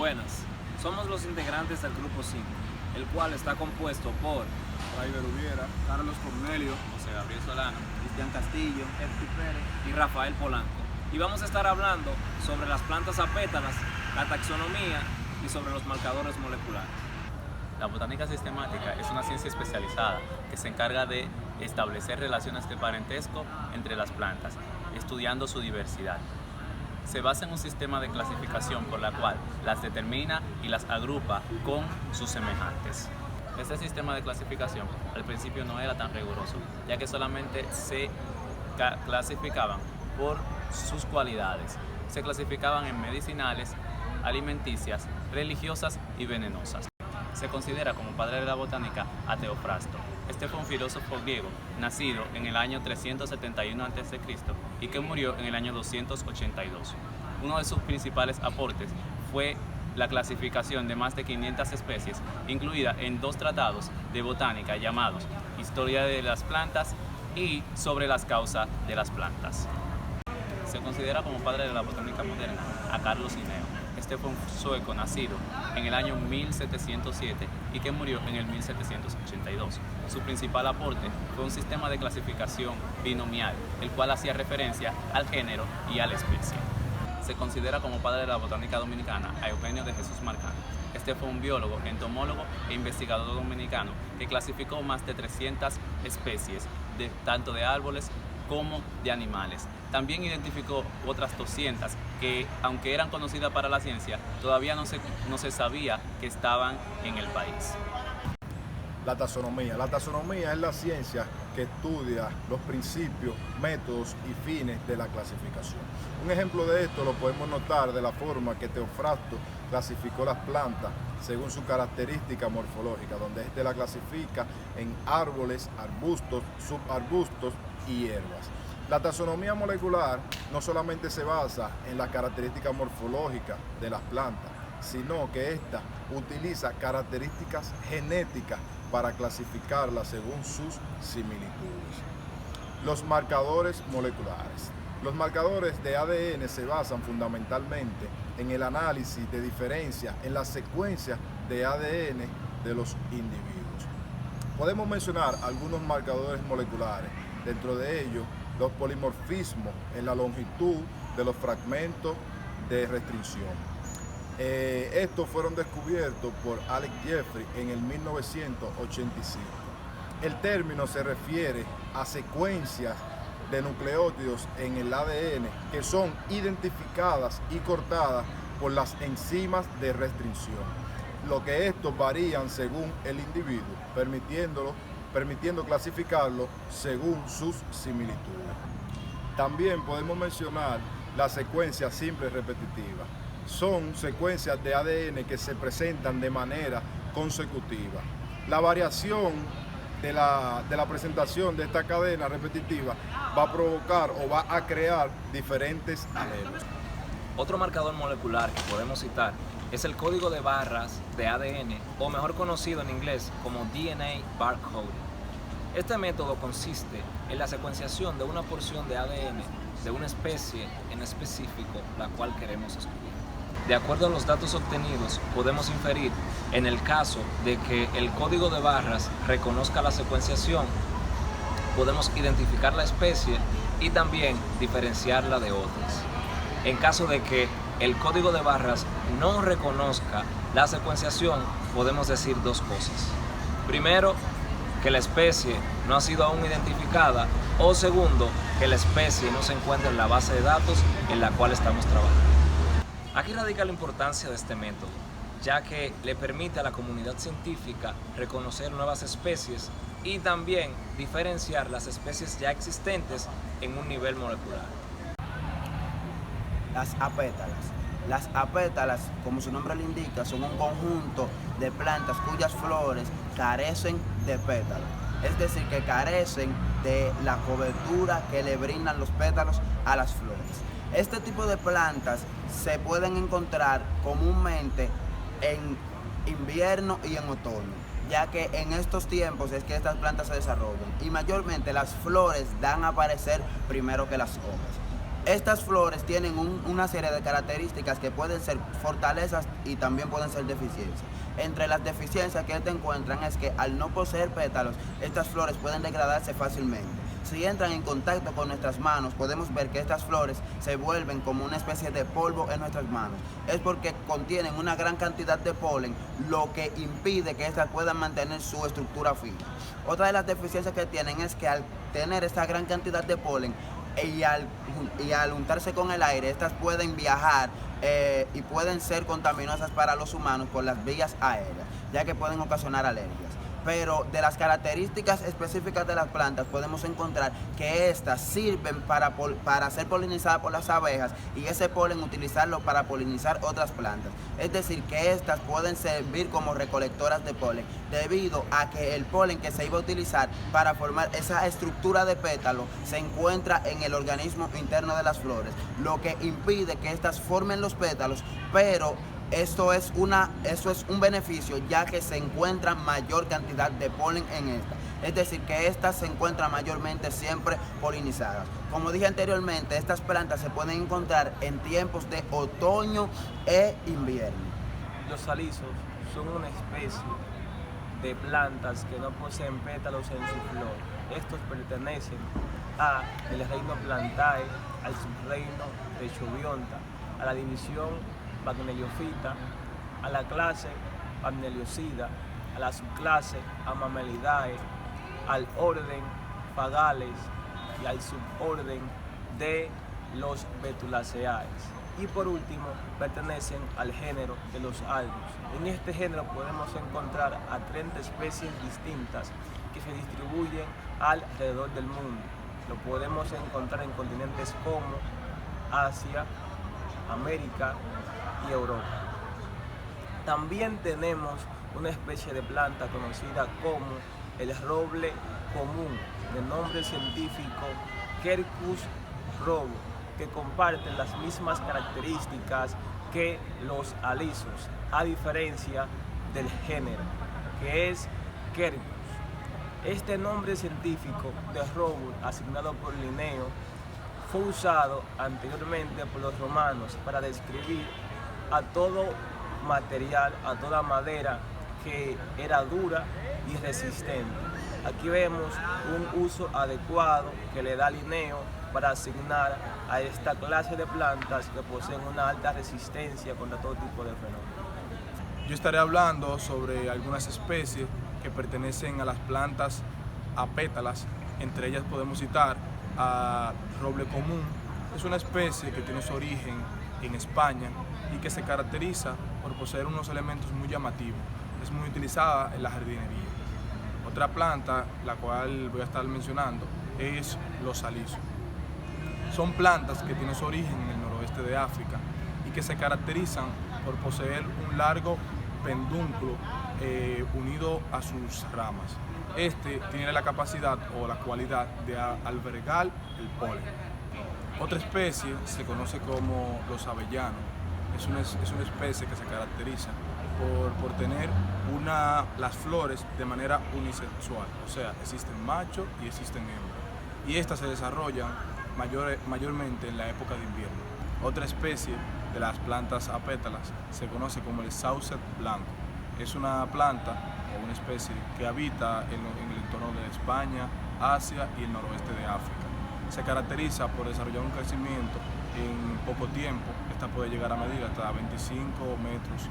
Buenas, somos los integrantes del Grupo 5, el cual está compuesto por Raiber Ubiera, Carlos Cornelio, José Gabriel Solano, Cristian Castillo, Héctor Pérez y Rafael Polanco. Y vamos a estar hablando sobre las plantas apétalas, la taxonomía y sobre los marcadores moleculares. La botánica sistemática es una ciencia especializada que se encarga de establecer relaciones de parentesco entre las plantas, estudiando su diversidad. Se basa en un sistema de clasificación por la cual las determina y las agrupa con sus semejantes. Este sistema de clasificación al principio no era tan riguroso, ya que solamente se clasificaban por sus cualidades. Se clasificaban en medicinales, alimenticias, religiosas y venenosas. Se considera como padre de la botánica a Teofrasto. Este fue un filósofo griego nacido en el año 371 a.C. y que murió en el año 282. Uno de sus principales aportes fue la clasificación de más de 500 especies, incluida en 2 tratados de botánica llamados Historia de las plantas y Sobre las causas de las plantas. Se considera como padre de la botánica moderna a Carlos Linneo. Este fue un sueco nacido en el año 1707 y que murió en el 1782. Su principal aporte fue un sistema de clasificación binomial, el cual hacía referencia al género y a la especie. Se considera como padre de la botánica dominicana a Eugenio de Jesús Marcano. Este fue un biólogo, entomólogo e investigador dominicano que clasificó más de 300 especies, tanto de árboles como de animales. También identificó otras 200 que, aunque eran conocidas para la ciencia, todavía no se sabía que estaban en el país. La taxonomía. La taxonomía es la ciencia que estudia los principios, métodos y fines de la clasificación. Un ejemplo de esto lo podemos notar de la forma que Teofrasto clasificó las plantas según su característica morfológica, donde éste la clasifica en árboles, arbustos, subarbustos y hierbas. La taxonomía molecular no solamente se basa en las características morfológicas de las plantas, sino que ésta utiliza características genéticas para clasificarlas según sus similitudes. Los marcadores moleculares. Los marcadores de ADN se basan fundamentalmente en el análisis de diferencias en la secuencia de ADN de los individuos. Podemos mencionar algunos marcadores moleculares, dentro de ellos los polimorfismos en la longitud de los fragmentos de restricción. Estos fueron descubiertos por Alex Jeffrey en el 1985. El término se refiere a secuencias de nucleótidos en el ADN que son identificadas y cortadas por las enzimas de restricción, lo que estos varían según el individuo, permitiendo clasificarlo según sus similitudes. También podemos mencionar las secuencias simples repetitivas. Son secuencias de ADN que se presentan de manera consecutiva. La variación de la presentación de esta cadena repetitiva va a provocar o va a crear diferentes alelos. Otro marcador molecular que podemos citar es el código de barras de ADN, o mejor conocido en inglés como DNA barcoding. Este método consiste en la secuenciación de una porción de ADN de una especie en específico la cual queremos estudiar. De acuerdo a los datos obtenidos, podemos inferir, en el caso de que el código de barras reconozca la secuenciación, podemos identificar la especie y también diferenciarla de otras. En caso de que el código de barras no reconozca la secuenciación, podemos decir 2 cosas. Primero, que la especie no ha sido aún identificada, o segundo, que la especie no se encuentra en la base de datos en la cual estamos trabajando. Aquí radica la importancia de este método, ya que le permite a la comunidad científica reconocer nuevas especies y también diferenciar las especies ya existentes en un nivel molecular. Las apétalas. Las apétalas, como su nombre le indica, son un conjunto de plantas cuyas flores carecen de pétalos. Es decir, que carecen de la cobertura que le brindan los pétalos a las flores. Este tipo de plantas se pueden encontrar comúnmente en invierno y en otoño, ya que en estos tiempos es que estas plantas se desarrollan y mayormente las flores dan a aparecer primero que las hojas. Estas flores tienen una serie de características que pueden ser fortalezas y también pueden ser deficiencias. Entre las deficiencias que te encuentran es que al no poseer pétalos, estas flores pueden degradarse fácilmente. Si entran en contacto con nuestras manos, podemos ver que estas flores se vuelven como una especie de polvo en nuestras manos. Es porque contienen una gran cantidad de polen, lo que impide que estas puedan mantener su estructura fija. Otra de las deficiencias que tienen es que al tener esta gran cantidad de polen y al untarse con el aire, estas pueden viajar y pueden ser contaminosas para los humanos por las vías aéreas, ya que pueden ocasionar alergias. Pero de las características específicas de las plantas podemos encontrar que estas sirven para ser polinizadas por las abejas y ese polen utilizarlo para polinizar otras plantas. Es decir, que estas pueden servir como recolectoras de polen debido a que el polen que se iba a utilizar para formar esa estructura de pétalo se encuentra en el organismo interno de las flores, lo que impide que estas formen los pétalos, pero eso es un beneficio, ya que se encuentra mayor cantidad de polen en esta. Es decir, que estas se encuentran mayormente siempre polinizadas. Como dije anteriormente, estas plantas se pueden encontrar en tiempos de otoño e invierno. Los alisos son una especie de plantas que no poseen pétalos en su flor. Estos pertenecen al reino Plantae, al subreino de Chobionta, a la división Bagneliofita, a la clase Bagneliosida, a la subclase Amamelidae, al orden Phagales y al suborden de los Betulaceae. Y por último, pertenecen al género de los Aldus. En este género podemos encontrar a 30 especies distintas que se distribuyen alrededor del mundo. Lo podemos encontrar en continentes como Asia, América y Europa. También tenemos una especie de planta conocida como el roble común, de nombre científico Quercus robur, que comparten las mismas características que los alisos, a diferencia del género, que es Quercus. Este nombre científico de robur, asignado por Linneo, fue usado anteriormente por los romanos para describir a todo material, a toda madera que era dura y resistente. Aquí vemos un uso adecuado que le da Linneo para asignar a esta clase de plantas que poseen una alta resistencia contra todo tipo de fenómenos. Yo estaré hablando sobre algunas especies que pertenecen a las plantas apétalas. Entre ellas podemos citar a roble común. Es una especie que tiene su origen en España y que se caracteriza por poseer unos elementos muy llamativos. Es muy utilizada en la jardinería. Otra planta, la cual voy a estar mencionando, es los alisos. Son plantas que tienen su origen en el noroeste de África y que se caracterizan por poseer un largo pedúnculo unido a sus ramas. Este tiene la capacidad o la cualidad de albergar el polen. Otra especie se conoce como los avellanos. Es una especie que se caracteriza por tener las flores de manera unisexual, o sea, existen machos y existen hembras, y estas se desarrollan mayormente en la época de invierno. Otra especie de las plantas apétalas se conoce como el sauce blanco. Es una planta o una especie que habita en el entorno de España, Asia y el noroeste de África. Se caracteriza por desarrollar un crecimiento en poco tiempo. Esta puede llegar a medir hasta 25 metros